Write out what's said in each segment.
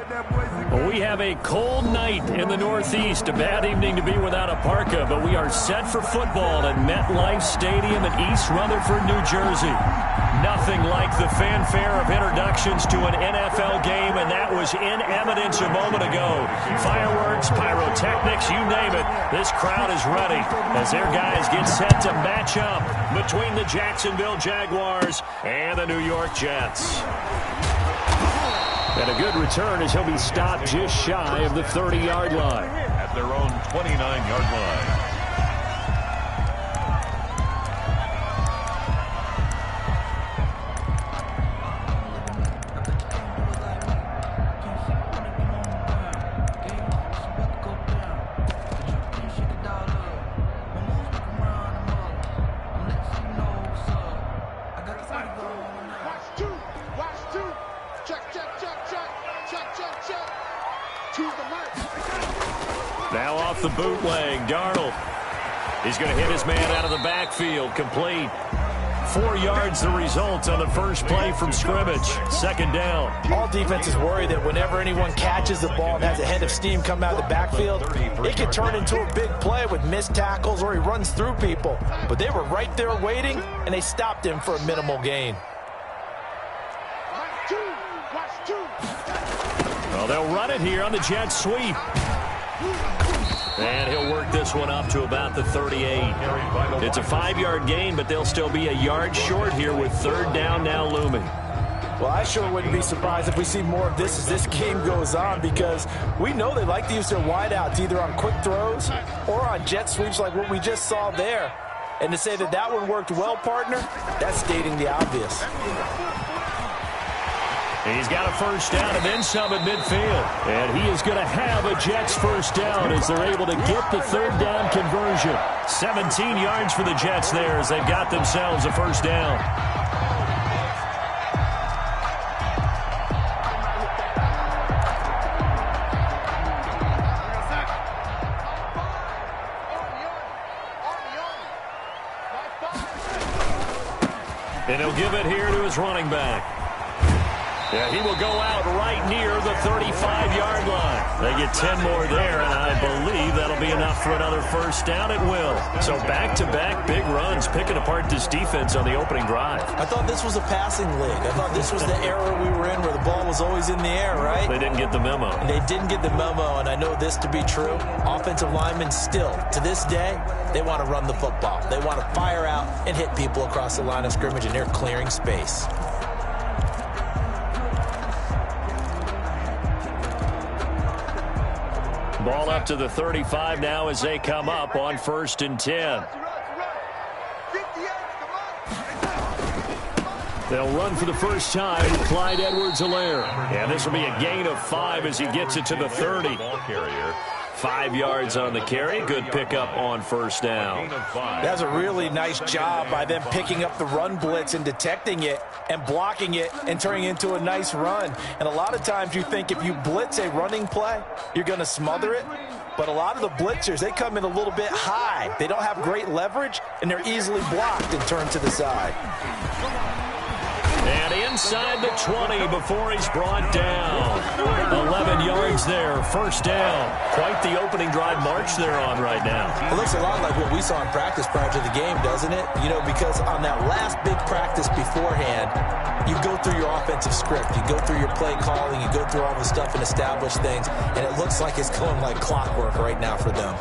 Well, we have a cold night in the Northeast. A bad evening to be without a parka, but we are set for football at MetLife Stadium in East Rutherford, New Jersey. Nothing like the fanfare of introductions to an NFL game, and that was in evidence a moment ago. Fireworks, pyrotechnics, you name it. This crowd is ready as their guys get set to match up between the Jacksonville Jaguars and the New York Jets. And a good return as he'll be stopped just shy of the 30-yard line. At their own 29-yard line. Now off the bootleg, Darnold. He's going to hit his man out of the backfield, complete. 4 yards the result on the first play from scrimmage. Second down. All defenses worry that whenever anyone catches the ball and has a head of steam come out of the backfield, it can turn into a big play with missed tackles or he runs through people. But they were right there waiting, and they stopped him for a minimal gain. Well, they'll run it here on the jet sweep. And he'll work this one up to about the 38. It's a 5-yard gain, but they'll still be a yard short here with third down now looming. Well, I sure wouldn't be surprised if we see more of this as this game goes on, because we know they like to use their wideouts either on quick throws or on jet sweeps like what we just saw there. And to say that that one worked well, partner, that's stating the obvious. He's got a first down and then some at midfield. And he is going to have a Jets first down as they're able to get the third down conversion. 17 yards for the Jets there as they've got themselves a first down. And he'll give it here to his running back. Yeah, he will go out right near the 35-yard line. They get 10 more there, and I believe that'll be enough for another first down. It will. So back-to-back big runs, picking apart this defense on the opening drive. I thought this was a passing league. I thought this was the era we were in where the ball was always in the air, right? They didn't get the memo. And they didn't get the memo, and I know this to be true. Offensive linemen still, to this day, they want to run the football. They want to fire out and hit people across the line of scrimmage, and they're clearing space. Ball up to the 35 now as they come up on 1st and 10. They'll run for the first time with Clyde Edwards-Helaire. And this will be a gain of 5 as he gets it to the 30. Ball carrier. 5 yards on the carry. Good pickup on first down. That's a really nice job by them picking up the run blitz and detecting it and blocking it and turning it into a nice run. And a lot of times you think if you blitz a running play, you're going to smother it. But a lot of the blitzers, they come in a little bit high. They don't have great leverage, and they're easily blocked and turned to the side. And inside the 20 before he's brought down. 11 yards there, first down. Quite the opening drive march they're on right now. It looks a lot like what we saw in practice prior to the game, doesn't it? You know, because on that last big practice beforehand, you go through your offensive script. You go through your play calling. You go through all the stuff and establish things. And it looks like it's going like clockwork right now for them.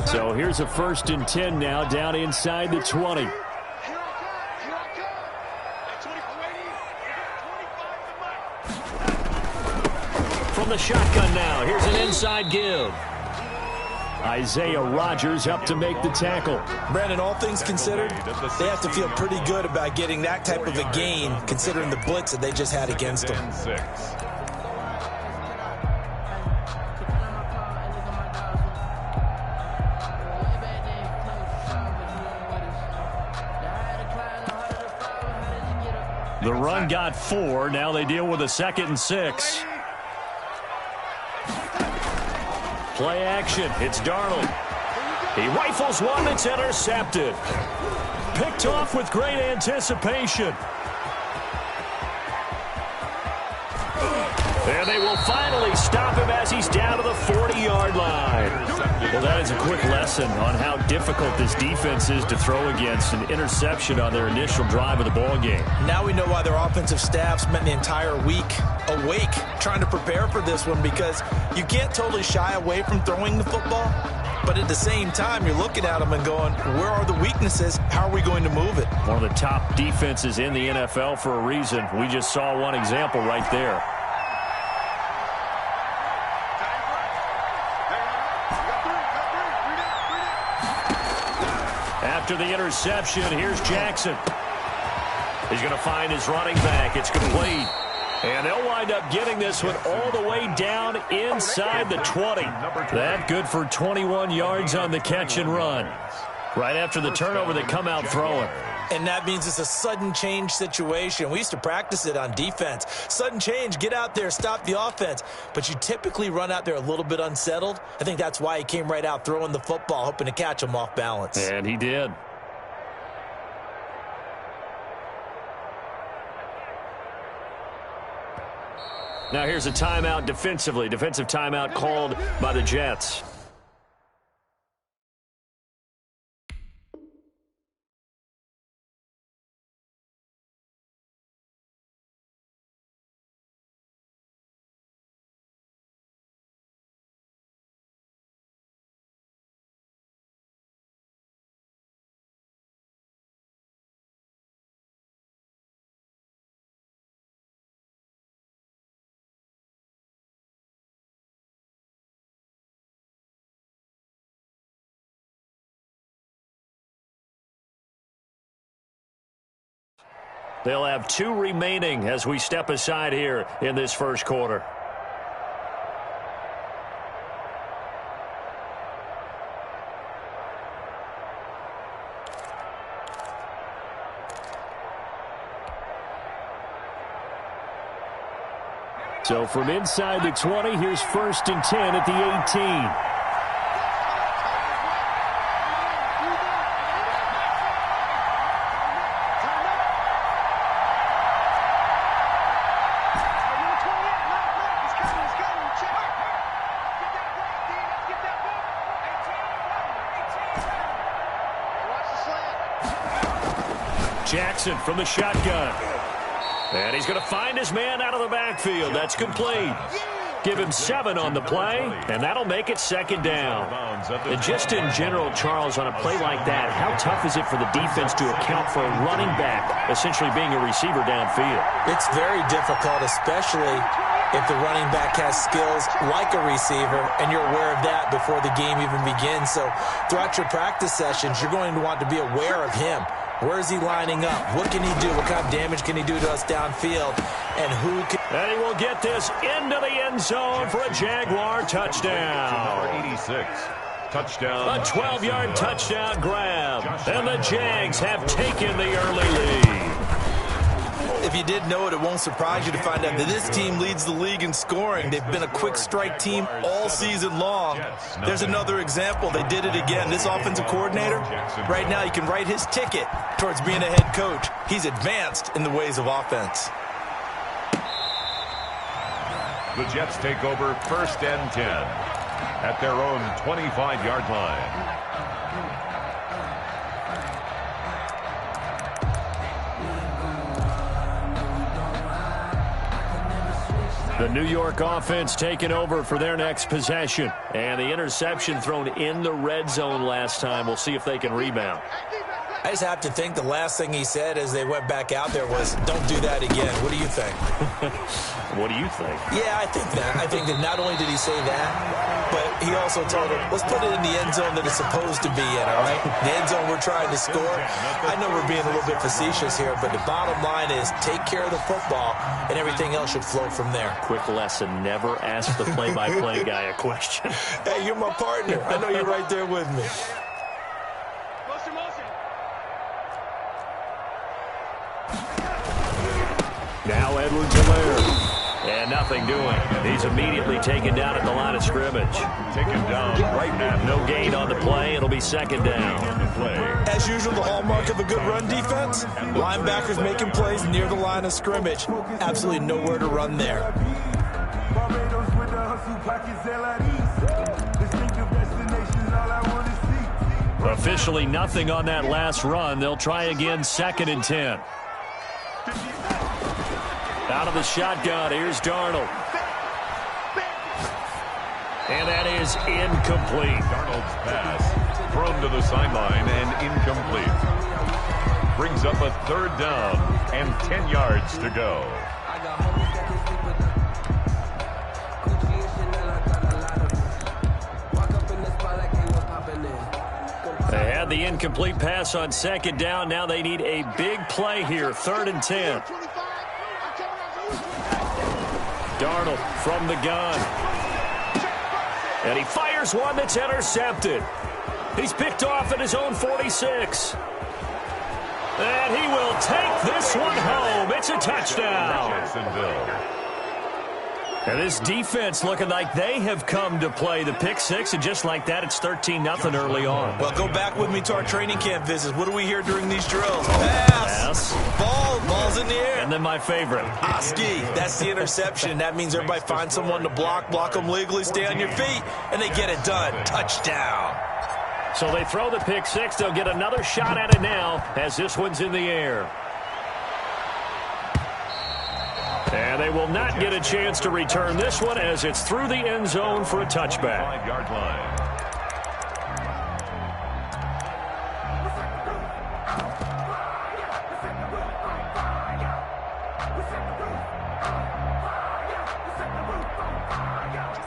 So here's a 1st and 10 now down inside the 20. From the shotgun now, here's an inside give. Isaiah Rodgers up to make the tackle. Brandon, all things considered, they have to feel pretty good about getting that type of a gain considering the blitz that they just had against them. The run got 4. Now they deal with a 2nd and 6. Play action. It's Darnold. He rifles one that's intercepted. Picked off with great anticipation. And they will finally stop him as he's down to the 40-yard line. Well, that is a quick lesson on how difficult this defense is to throw against. An interception on their initial drive of the ball game. Now we know why their offensive staff spent the entire week awake trying to prepare for this one, because you can't totally shy away from throwing the football. But at the same time, you're looking at them and going, where are the weaknesses? How are we going to move it? One of the top defenses in the NFL for a reason. We just saw one example right there. After the interception, here's Jackson. He's going to find his running back. It's complete. And they'll wind up getting this one all the way down inside the 20. That good for 21 yards on the catch and run. Right after the turnover, they come out throwing. And that means it's a sudden change situation. We used to practice it on defense. Sudden change, get out there, stop the offense. But you typically run out there a little bit unsettled. I think that's why he came right out throwing the football, hoping to catch him off balance. And he did. Now here's a timeout defensively. Defensive timeout called by the Jets. They'll have 2 remaining as we step aside here in this first quarter. So from inside the 20, here's 1st and 10 at the 18. Jackson from the shotgun. And he's going to find his man out of the backfield. That's complete. Give him 7 on the play, and that'll make it 2nd down. And just in general, Charles, on a play like that, how tough is it for the defense to account for a running back essentially being a receiver downfield? It's very difficult, especially if the running back has skills like a receiver, and you're aware of that before the game even begins. So throughout your practice sessions, you're going to want to be aware of him. Where is he lining up? What can he do? What kind of damage can he do to us downfield? And who can... And he will get this into the end zone for a Jaguar touchdown. Number 86. Touchdown. A 12-yard touchdown grab. And the Jags have taken the early lead. If you did know it, it won't surprise you to find out that this team leads the league in scoring. They've been a quick strike team all season long. There's another example. They did it again. This offensive coordinator, right now, you can write his ticket towards being a head coach. He's advanced in the ways of offense. The Jets take over 1st and 10 at their own 25-yard line. The New York offense taking over for their next possession. And the interception thrown in the red zone last time. We'll see if they can rebound. I just have to think the last thing he said as they went back out there was, don't do that again. What do you think? What do you think? Yeah, I think that. I think that not only did he say that, but he also told him, let's put it in the end zone that it's supposed to be in, all right? The end zone we're trying to score. I know we're being a little bit facetious here, but the bottom line is take care of the football, and everything else should flow from there. Quick lesson, never ask the play-by-play guy a question. Hey, you're my partner. I know you're right there with me. Now Edwards-Helaire. And nothing doing. He's immediately taken down at the line of scrimmage. Taken down right now. No gain on the play. It'll be 2nd down. As usual, the hallmark of a good run defense, linebackers making plays near the line of scrimmage. Absolutely nowhere to run there. Officially nothing on that last run. They'll try again, 2nd and 10. Out of the shotgun, here's Darnold. And that is incomplete. Darnold's pass thrown to the sideline and incomplete. Brings up a 3rd down and 10 yards to go. They had the incomplete pass on 2nd down. Now they need a big play here, 3rd and 10. Darnold from the gun. And he fires one that's intercepted. He's picked off at his own 46. And he will take this one home. It's a touchdown. Jacksonville. And this defense looking like they have come to play the pick six, and just like that, it's 13-0 early on. Well, go back with me to our training camp visits. What do we hear during these drills? Pass. Ball's in the air. And then my favorite. Oski, that's the interception. That means everybody finds someone to block them legally, stay on your feet, and they get it done. Touchdown. So they throw the pick six. They'll get another shot at it now as this one's in the air. And they will not get a chance to return this one as it's through the end zone for a touchback. 5-yard line.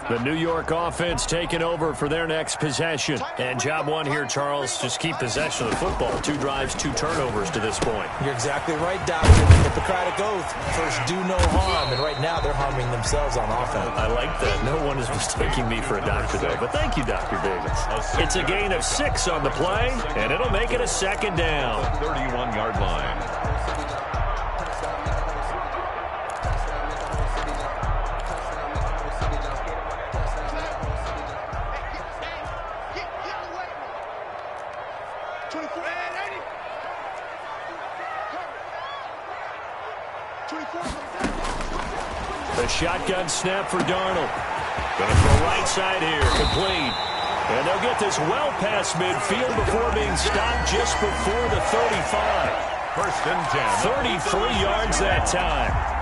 The New York offense taking over for their next possession. And job one here, Charles, just keep possession of the football. 2 drives, 2 turnovers to this point. You're exactly right, Doctor. The Hippocratic oath. First, do no harm. And right now, they're harming themselves on offense. I like that. No one is mistaking me for a doctor, though. But thank you, Dr. Davis. It's a gain of 6 on the play, and it'll make it a 2nd down. 31-yard line. The shotgun snap for Darnold. Going to throw right side here, complete. And they'll get this well past midfield before being stopped just before the 35. 1st and 10. 33 yards that time.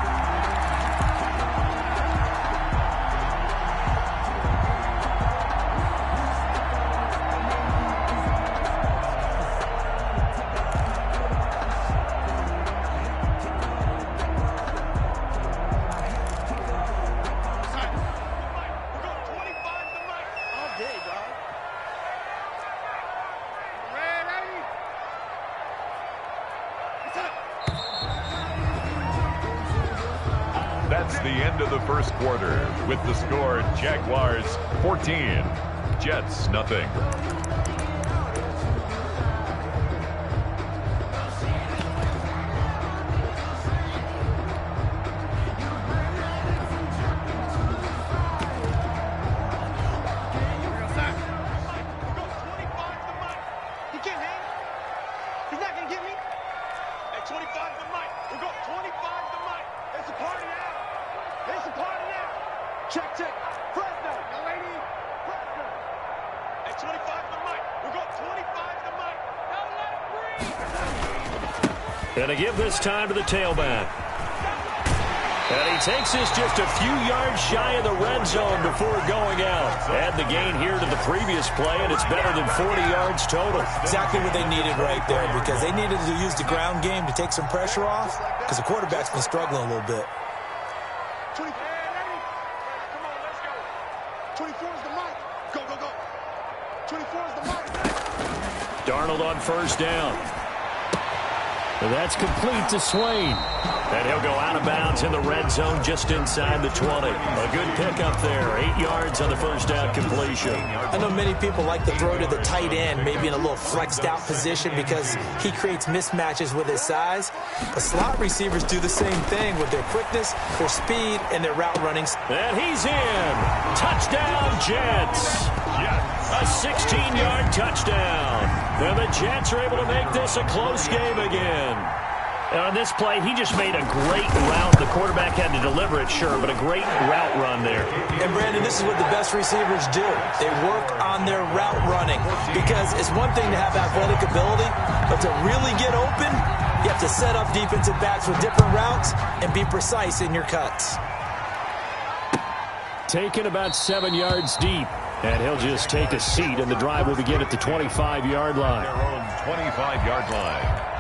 That's the end of the first quarter with the score Jaguars 14, Jets nothing. And to give this time to the tailback. And he takes this just a few yards shy of the red zone before going out. Add the gain here to the previous play, and it's better than 40 yards total. Exactly what they needed right there, because they needed to use the ground game to take some pressure off, because the quarterback's been struggling a little bit. 24 is the mic. Go, go, go. 24 is the mic. Darnold on 1st down. And that's complete to Swain. And he'll go out of bounds in the red zone just inside the 20. A good pickup there. 8 yards on the 1st down completion. I know many people like to throw to the tight end, maybe in a little flexed out position because he creates mismatches with his size. But slot receivers do the same thing with their quickness, their speed, and their route running. And he's in. Touchdown, Jets. A 16-yard touchdown. And the Jets are able to make this a close game again. On this play, he just made a great route. The quarterback had to deliver it, sure, but a great route run there. And, Brandon, this is what the best receivers do. They work on their route running because it's one thing to have athletic ability, but to really get open, you have to set up defensive backs with different routes and be precise in your cuts. Taken about 7 yards deep, and he'll just take a seat, and the drive will begin at the 25-yard line. Their own 25-yard line.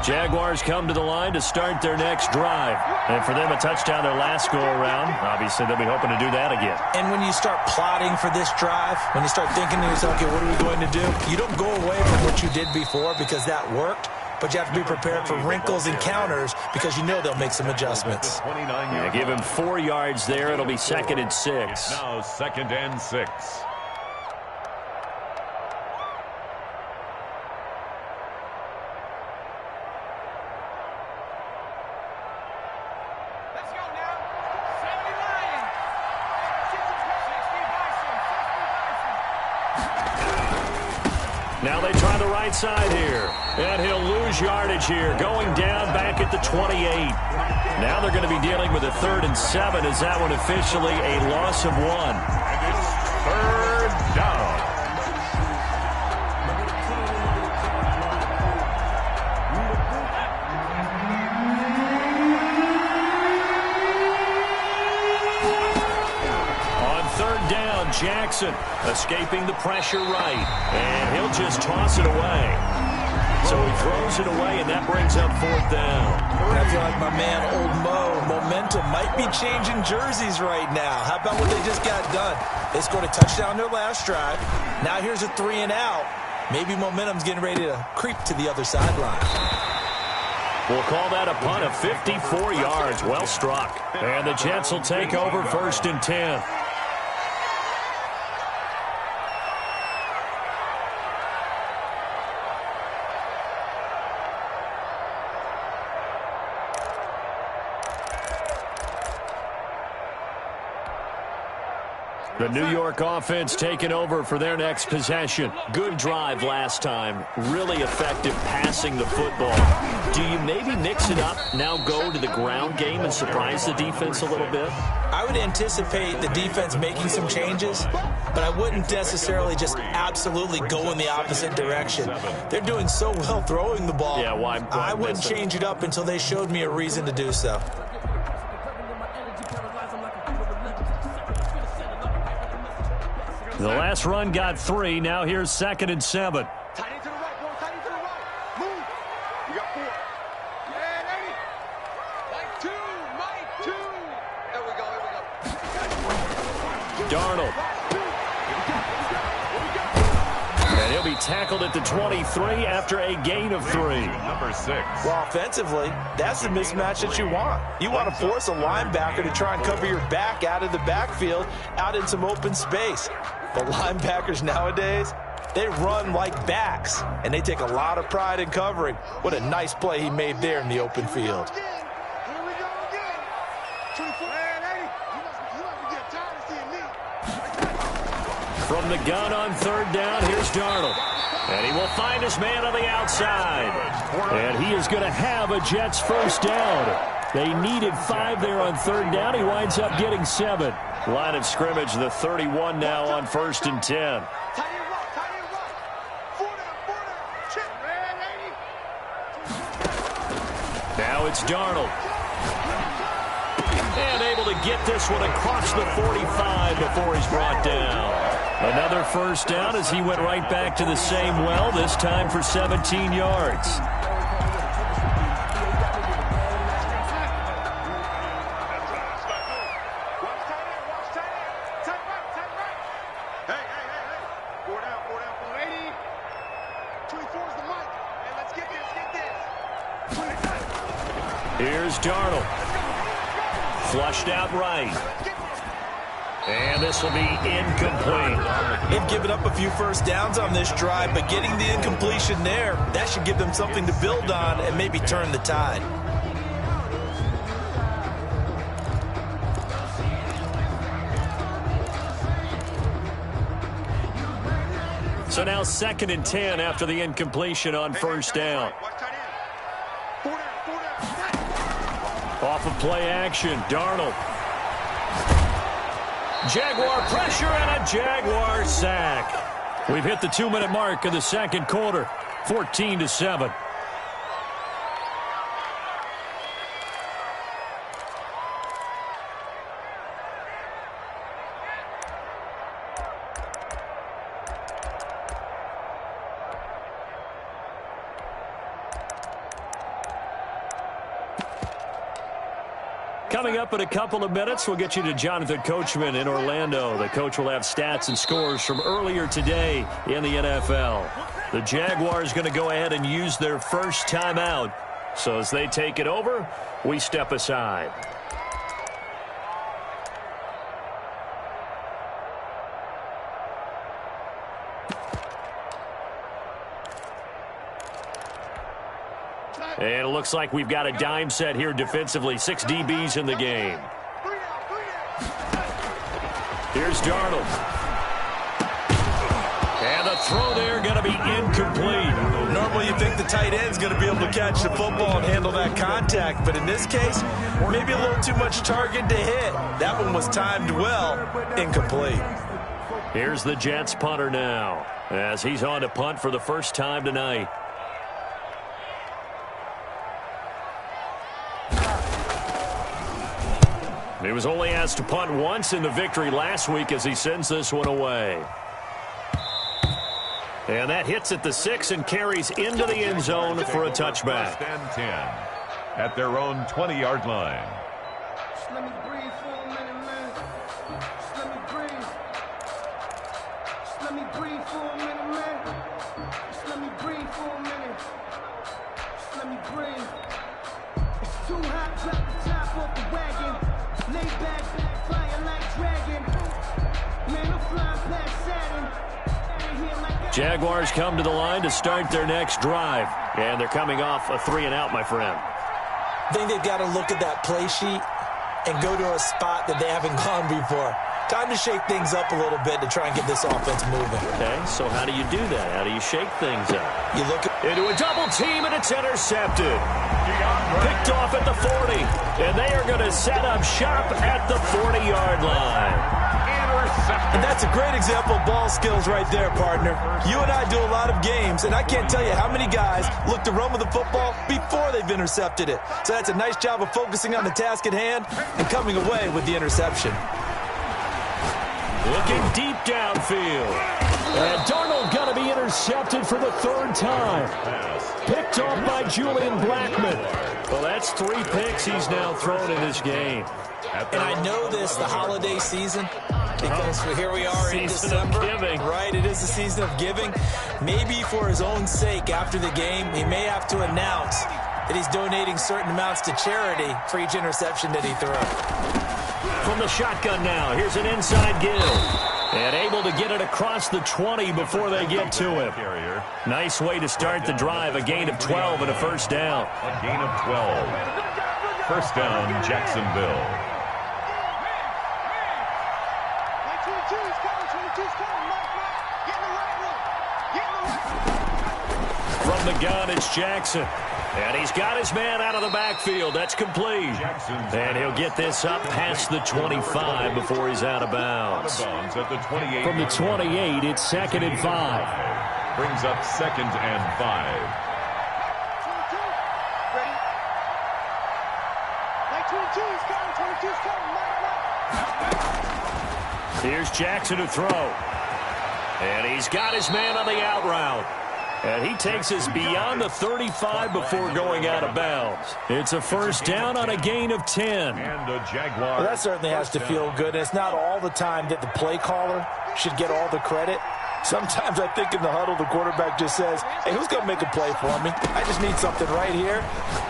Jaguars come to the line to start their next drive. And for them, a touchdown their last go-around. Obviously, they'll be hoping to do that again. And when you start plotting for this drive, when you start thinking to yourself, okay, what are we going to do? You don't go away from what you did before because that worked, but you have to be prepared for wrinkles and counters because you know they'll make some adjustments. Yeah, give him 4 yards there. It'll be 2nd and 6. Now 2nd and 6. Now they try the right side here. And he'll lose yardage here. Going down back at the 28. Now they're going to be dealing with a 3rd and 7. Is that one officially a loss of 1? And it's 3rd down. Jackson escaping the pressure right, and he'll just toss it away. So he throws it away, and that brings up 4th down. I feel like my man, Old Mo, momentum might be changing jerseys right now. How about what they just got done? They scored a touchdown their last drive. Now here's a 3 and out. Maybe momentum's getting ready to creep to the other sideline. We'll call that a punt of 54 yards. Well struck. And the Jets will take over 1st and 10. The New York offense taking over for their next possession. Good drive last time. Really effective passing the football. Do you maybe mix it up, now go to the ground game and surprise the defense a little bit? I would anticipate the defense making some changes, but I wouldn't necessarily just absolutely go in the opposite direction. They're doing so well throwing the ball. Yeah, why I wouldn't change it up until they showed me a reason to do so. The last run got 3. Now here's 2nd and 7. Tight end to the right, boy. Tight end to the right. Move. You got 4. Yeah, 80. Mike 2. There we go. Darnold. And he'll be tackled at the 23 after a gain of 3. Number 6. Well, offensively, that's the mismatch that you want. You want to force a linebacker to try and cover your back out of the backfield, out in some open space. The linebackers nowadays, they run like backs, and they take a lot of pride in covering. What a nice play he made there in the open field. Here we go again. 24 and 80. You must be getting tired of seeing me. From the gun on 3rd down, here's Darnold. And he will find his man on the outside. And he is going to have a Jets 1st down. They needed 5 there on 3rd down. He winds up getting 7. Line of scrimmage, the 31 now on 1st and 10. Tight end right, tight end right. 4 down. Check, man, 80. Now it's Darnold. And able to get this one across the 45 before he's brought down. Another 1st down as he went right back to the same well, this time for 17 yards. Here's Darnold. Flushed out right. And this will be incomplete. They've given up a few 1st downs on this drive, but getting the incompletion there, that should give them something to build on and maybe turn the tide. So now 2nd and 10 after the incompletion on first down. Off of play action, Darnold. Jaguar pressure and a Jaguar sack. We've hit the 2-minute mark of the second quarter, 14-7. Coming up in a couple of minutes, we'll get you to Jonathan Coachman in Orlando. The coach will have stats and scores from earlier today in the NFL. The Jaguars going to go ahead and use their first timeout. So as they take it over, we step aside. And it looks like we've got a dime set here defensively. 6 DBs in the game. Here's Darnold. And the throw there going to be incomplete. Normally you think the tight end's going to be able to catch the football and handle that contact. But in this case, maybe a little too much target to hit. That one was timed well. Incomplete. Here's the Jets punter now, as he's on to punt for the first time tonight. He was only asked to punt once in the victory last week as he sends this one away. And that hits at the 6 and carries into the end zone for a touchback. First and 10 at their own 20-yard line. Just let me breathe for a minute, man. Just let me breathe. Just let me breathe for a minute, man. Just let me breathe for a minute. Just let me breathe. It's too hot, drop the top off the wagon. Lay back, flying like dragon. Man, I'm flying past Saturn. Jaguars come to the line to start their next drive. And they're coming off a 3-and-out, my friend. I think they've got to look at that play sheet and go to a spot that they haven't gone before. Time to shake things up a little bit to try and get this offense moving. Okay, so how do you do that? How do you shake things up? You look into a double team, and it's intercepted. Picked off at the 40. And they are going to set up shop at the 40-yard line. And that's a great example of ball skills right there, partner. You and I do a lot of games, and I can't tell you how many guys look to run with the football before they've intercepted it. So that's a nice job of focusing on the task at hand and coming away with the interception. Looking deep downfield. And Darnold going to be intercepted for the 3rd time. Picked off by Julian Blackmon. Well, that's 3 picks he's now thrown in this game. And I know this, the holiday season, because here we are in December. Right, it is the season of giving. Maybe for his own sake after the game, he may have to announce that he's donating certain amounts to charity for each interception that he threw. From the shotgun now, here's an inside give. And able to get it across the 20 before they get to him. Nice way to start the drive, a gain of 12 and a first down. A gain of 12. First down, Jacksonville. From the gun, it's Jackson. And he's got his man out of the backfield. That's complete. And he'll get this up past the 25 before he's out of bounds. From the 28, it's 2nd and 5. Brings up 2nd and 5. Here's Jackson to throw. And he's got his man on the out route. And he takes us beyond the 35 before going out of bounds. It's a first down on a gain of 10. And a Jaguar. Well, that certainly has to feel good. It's not all the time that the play caller should get all the credit. Sometimes I think in the huddle, the quarterback just says, hey, who's going to make a play for me? I just need something right here.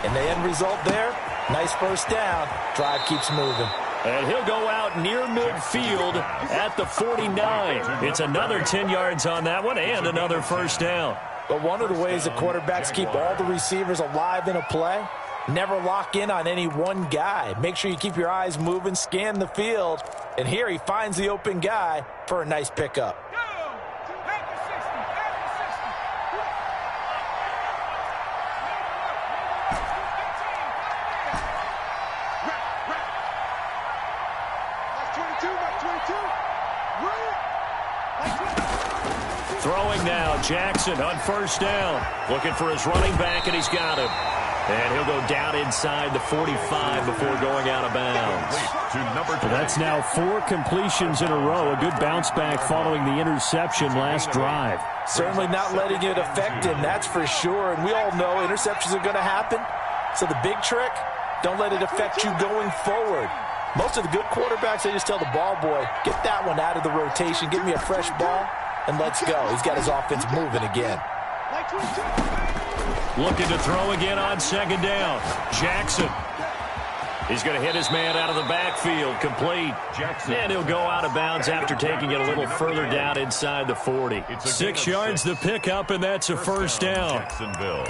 And the end result there, nice first down. Drive keeps moving. And he'll go out near midfield at the 49. It's another 10 yards on that one and another first down. But one of the ways the quarterbacks keep all the receivers alive in a play, never lock in on any one guy. Make sure you keep your eyes moving, scan the field. And here he finds the open guy for a nice pickup. Jackson on first down. Looking for his running back, and he's got him. And he'll go down inside the 45 before going out of bounds. That's now 4 completions in a row. A good bounce back following the interception last drive. Certainly not letting it affect him, that's for sure. And we all know interceptions are going to happen. So the big trick, don't let it affect you going forward. Most of the good quarterbacks, they just tell the ball boy, get that one out of the rotation, give me a fresh ball, and let's go. He's got his offense moving again. Looking to throw again on second down. Jackson. He's going to hit his man out of the backfield. Complete. Jackson. And he'll go out of bounds after taking it a little further down inside the 40. 6 yards the pickup, and that's a first down. Jacksonville.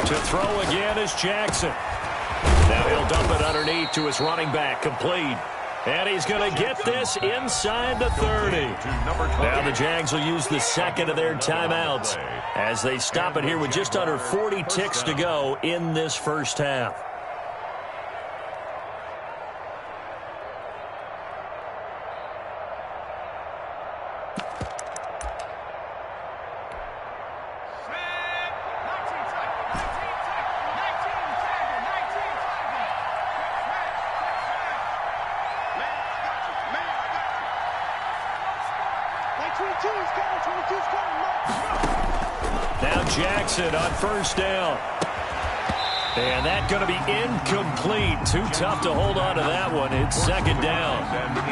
To throw again is Jackson. Now he'll dump it underneath to his running back. Complete. And he's going to get this inside the 30. Now the Jags will use the second of their timeouts as they stop it here with just under 40 ticks to go in this first half. Now Jackson on first down. And that's going to be incomplete. Too tough to hold on to that one. It's second down.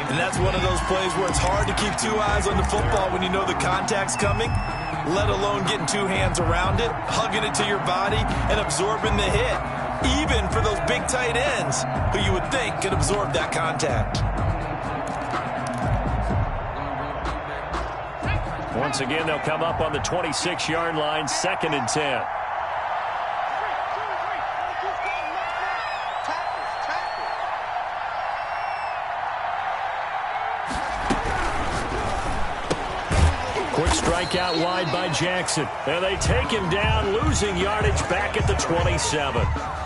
And that's one of those plays where it's hard to keep 2 eyes on the football when you know the contact's coming, let alone getting 2 hands around it, hugging it to your body, and absorbing the hit. Even for those big tight ends who you would think could absorb that contact. Once again, they'll come up on the 26-yard line, 2nd and 10. Quick strike out wide by Jackson. And they take him down, losing yardage back at the 27.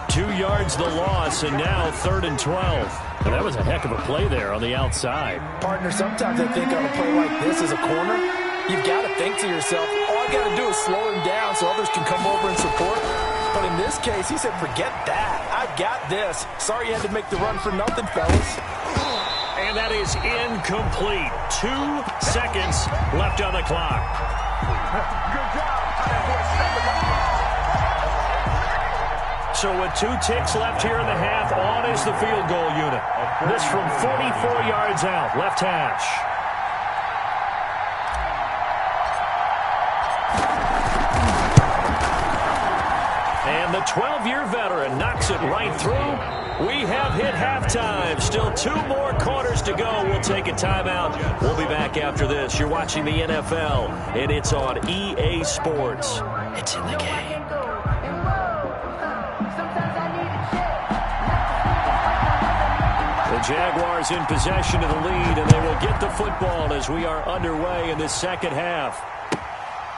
2 yards the loss, and now 3rd and 12. And that was a heck of a play there on the outside. Partner, sometimes I think on a play like this as a corner, you've got to think to yourself, all I got to do is slow him down so others can come over and support. But in this case, he said, forget that. I've got this. Sorry you had to make the run for nothing, fellas. And that is incomplete. 2 seconds left on the clock. Good job. So with 2 ticks left here in the half, on is the field goal unit. This from 44 yards out, left hash. And the 12-year veteran knocks it right through. We have hit halftime. Still 2 more quarters to go. We'll take a timeout. We'll be back after this. You're watching the NFL, and it's on EA Sports. It's in the game. The Jaguars in possession of the lead, and they will get the football as we are underway in this second half.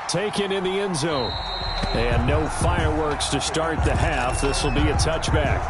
Taken in the end zone. And no fireworks to start the half. This will be a touchback.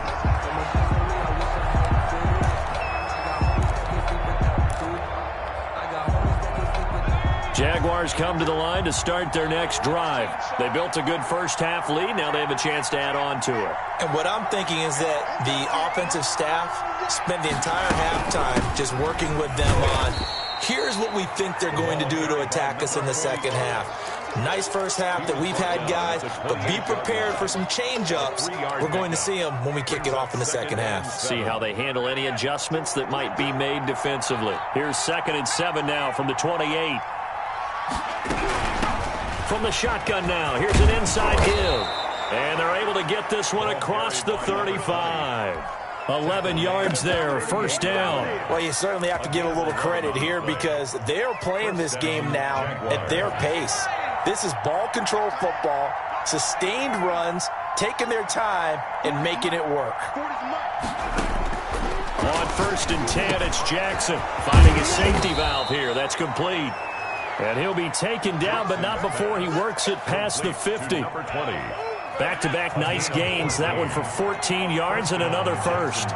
Jaguars come to the line to start their next drive. They built a good first half lead. Now they have a chance to add on to it. And what I'm thinking is that the offensive staff spent the entire halftime just working with them on, here's what we think they're going to do to attack us in the second half. Nice first half that we've had, guys, but be prepared for some change-ups. We're going to see them when we kick it off in the second half. See how they handle any adjustments that might be made defensively. Here's 2nd and 7 now from the 28. From the shotgun now, here's an inside give. And they're able to get this one across the 35. 11 yards there, first down. Well, you certainly have to give a little credit here because they're playing this game now at their pace. This is ball control football, sustained runs, taking their time, and making it work. first and 10. It's Jackson finding a safety valve here. That's complete. And he'll be taken down, but not before he works it past the 50. Back-to-back nice gains. That one for 14 yards and another first.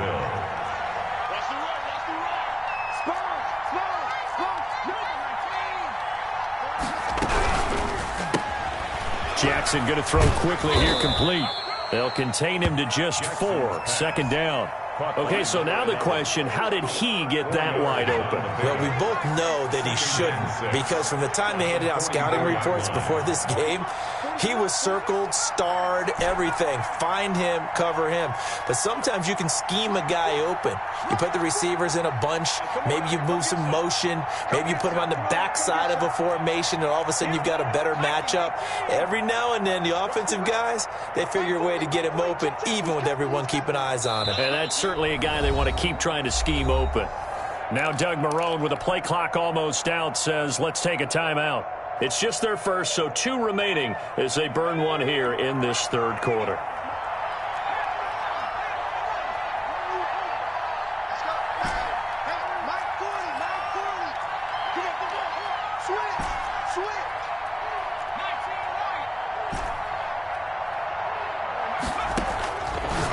Jackson going to throw quickly here, complete. They'll contain him to just 4. Second down. Okay, so now the question, how did he get that wide open? Well, we both know that he shouldn't, because from the time they handed out scouting reports before this game, he was circled, starred, everything. Find him, cover him. But sometimes you can scheme a guy open. You put the receivers in a bunch. Maybe you move some motion. Maybe you put him on the backside of a formation, and all of a sudden you've got a better matchup. Every now and then, the offensive guys, they figure a way to get him open, even with everyone keeping eyes on him. And that's certainly a guy they want to keep trying to scheme open. Now Doug Marrone, with the play clock almost out, says, let's take a timeout. It's just their first, so 2 remaining as they burn one here in this third quarter.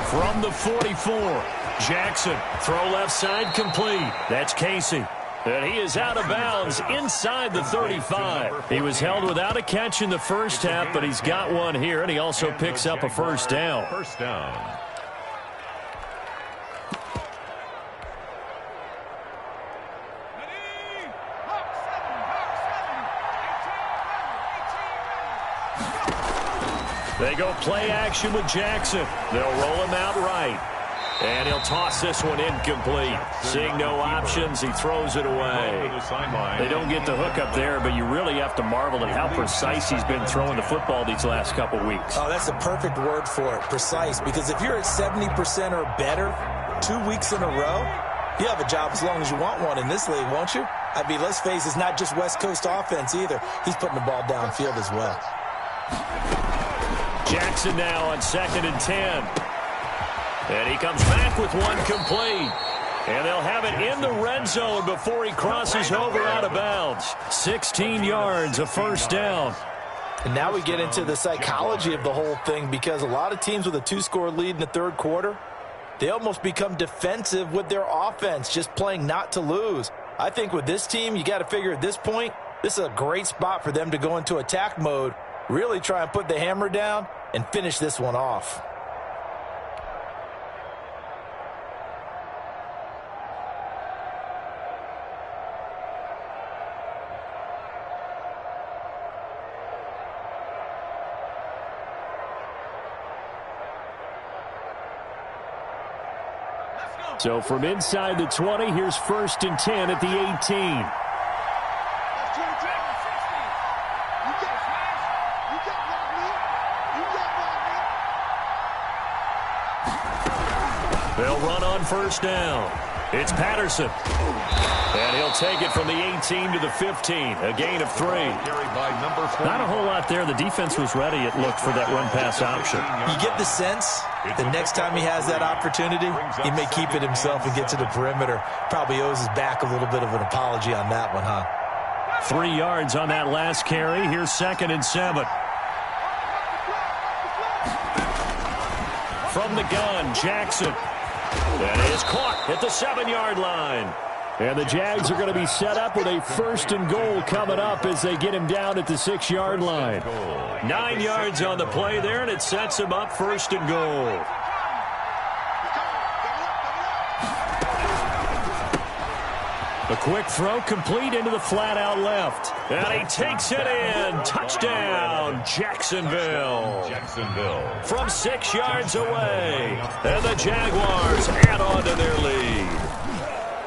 From the 44, Jackson, throw left side complete. That's Casey. And he is out of bounds inside the 35. He was held without a catch in the first half, but he's got one here, and he also picks up a first down. First down. They go play action with Jackson. They'll roll him out right. And he'll toss this one incomplete. Seeing no options, he throws it away. They don't get the hook up there, but you really have to marvel at how precise he's been throwing the football these last couple weeks. Oh, that's a perfect word for it, precise. Because if you're at 70% or better 2 weeks in a row, you have a job as long as you want one in this league, won't you? I mean, let's face it, it's not just West Coast offense either. He's putting the ball downfield as well. Jackson now on 2nd and 10. And he comes back with one complete. And they'll have it in the red zone before he crosses over out of bounds. 16 yards, a first down. And now we get into the psychology of the whole thing, because a lot of teams with a 2-score lead in the third quarter, they almost become defensive with their offense, just playing not to lose. I think with this team, you got to figure at this point, this is a great spot for them to go into attack mode, really try and put the hammer down and finish this one off. So from inside the 20, here's 1st and 10 at the 18. They'll run on first down. It's Patterson. And he'll take it from the 18 to the 15. A gain of 3. Not a whole lot there. The defense was ready, it looked, for that run-pass option. You get the sense the next time he has that opportunity, he may keep it himself and get to the perimeter. Probably owes his back a little bit of an apology on that one, huh? 3 yards on that last carry. Here's 2nd and 7. From the gun, Jackson. That is caught at the 7-yard line. And the Jags are going to be set up with a 1st and goal coming up as they get him down at the 6-yard line. 9 yards on the play there, and it sets him up 1st and goal. A quick throw complete into the flat out left. And he takes it in. Touchdown, Jacksonville. From 6 yards away. And the Jaguars add on to their lead.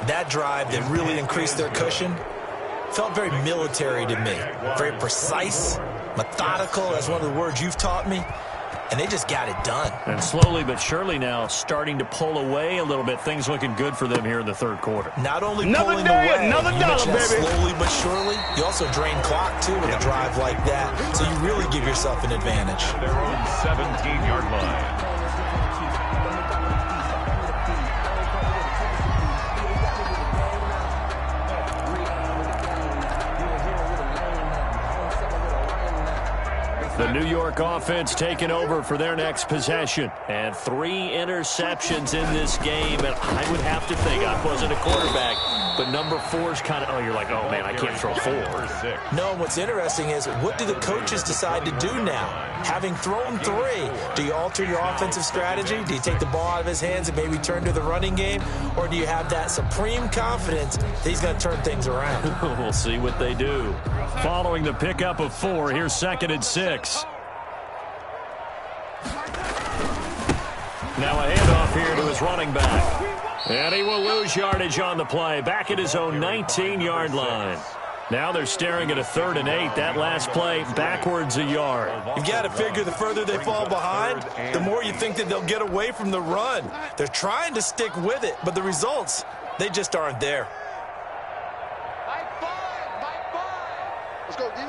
That drive that really increased their cushion felt very military to me. Very precise, methodical, that's one of the words you've taught me. And they just got it done. And slowly but surely now starting to pull away a little bit. Things looking good for them here in the third quarter. Not only pulling away, you mentioned that slowly but surely, you also drain clock, too, with a drive like that. So you really give yourself an advantage. Their own 17-yard line. The New York offense taking over for their next possession. And 3 interceptions in this game. And I would have to think, I wasn't a quarterback, but number 4's kind of, oh, you're like, oh, man, I can't throw 4. No, and what's interesting is, what do the coaches decide to do now? Having thrown 3, do you alter your offensive strategy? Do you take the ball out of his hands and maybe turn to the running game? Or do you have that supreme confidence that he's going to turn things around? We'll see what they do. Following the pickup of 4, here's 2nd and 6. Now a handoff here to his running back. And he will lose yardage on the play, back at his own 19-yard line. Now they're staring at a 3rd and 8. That last play backwards a yard. You've got to figure the further they fall behind, the more you think that they'll get away from the run. They're trying to stick with it, but the results, they just aren't there. Let's go, D.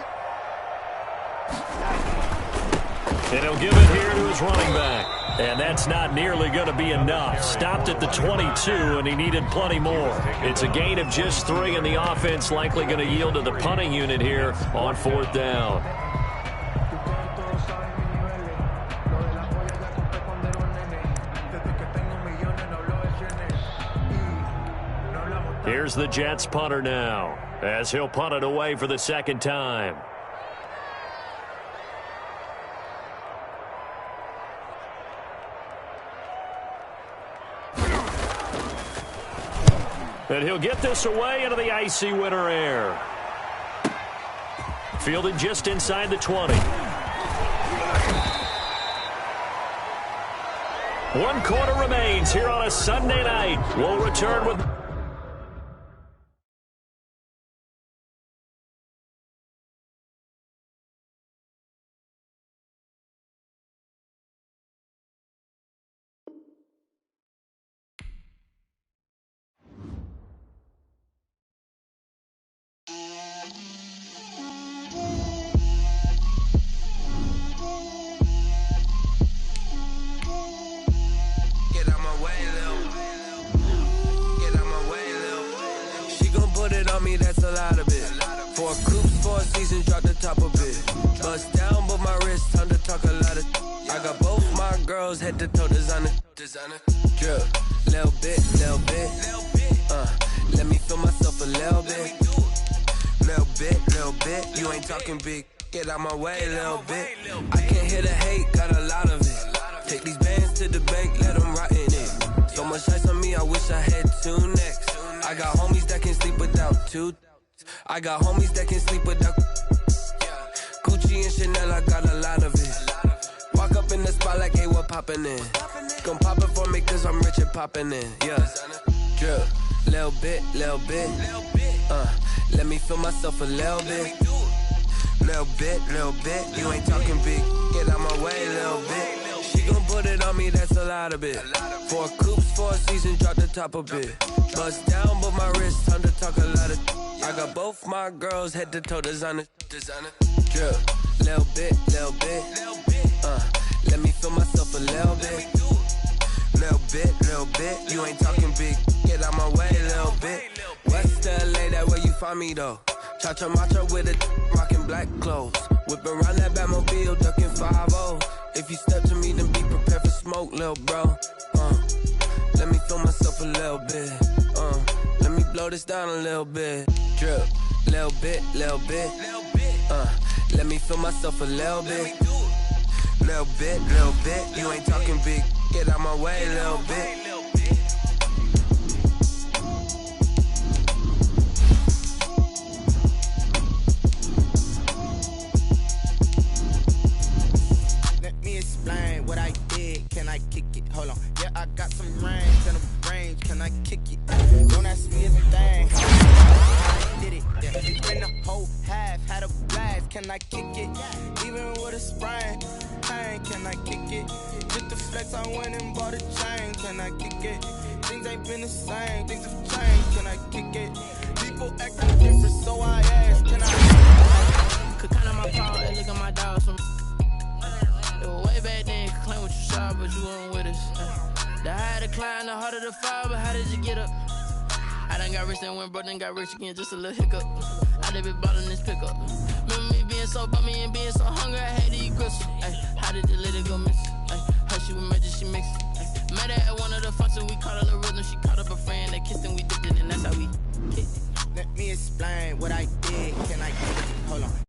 And he'll give it here to his running back. And that's not nearly going to be enough. Stopped at the 22, and he needed plenty more. It's a gain of just 3, and the offense likely going to yield to the punting unit here on 4th down. Here's the Jets punter now, as he'll punt it away for the 2nd time. And he'll get this away into the icy winter air. Fielded just inside the 20. 1 quarter remains here on a Sunday night. We'll return with... That's a lot of it. 4 coops, 4 seasons, drop the top of it. Bust down, but my wrist, time to talk a lot of. I got both my girls head to toe designer. Drip, little bit. Let me feel myself a little bit. Little bit. You ain't talking big. Get out my way, little bit. I can't hear the hate, got a lot of it. Take these bands to the bank, let them rot in it. So much ice on me, I wish I had 2 necks. I got homies that can sleep without 2. I got homies that can sleep without Gucci and Chanel, I got a lot of it. Walk up in the spot like, hey, what poppin' in? Gon' pop it for me cause I'm rich and poppin' in. Yeah, drip, little bit. Let me feel myself a little bit. Little bit. You ain't talking big. Get out my way, little bit. She gon' put it on me, that's a lot of it. 4 coops, 4 seasons, drop the top of it. Bust down, but my wrist, time to talk a lot of. I got both my girls head to toe designer. Drip, little bit. Let me feel myself a little bit. Little bit. You ain't talking big. Get out my way, little bit. West LA, that where you find me though. Cha-cha matcha with a rockin' black clothes. Whip around that Batmobile, ducking 5-0. If you step to me, then be prepared for smoke, little bro. Let me feel myself a little bit. Let me blow this down a little bit. Drip, little bit. Let me feel myself a little bit. Little bit. You ain't talking big. Get out my way, little bit. Explain what I did, can I kick it? Hold on, yeah, I got some range and a range, can I kick it? Don't ask me a thing, I did it, yeah. Been the whole half, had a blast, can I kick it? Even with a sprain, pain, can I kick it? Just the flex, I went and bought a chain, can I kick it? Things ain't been the same, things have changed, can I kick it? People acting different, so I asked, can I? Could count on my power and look at my dogs from. Way back then, could claim what you saw, but you weren't with us. The higher the climb, the harder the fall, but how did you get up? I I done got rich and went broke, then got rich again, just a little hiccup. I done been ballin' this pickup. Remember me being so bummy and being so hungry, I had to eat crystals. How did the lady go miss? Her she was magic, she mixed. Met her at one of the functions, we caught her the rhythm. She caught up a friend, they kissed and we dipped it, and that's how we kicked it. Let me explain what I did. Can I get it? Hold on.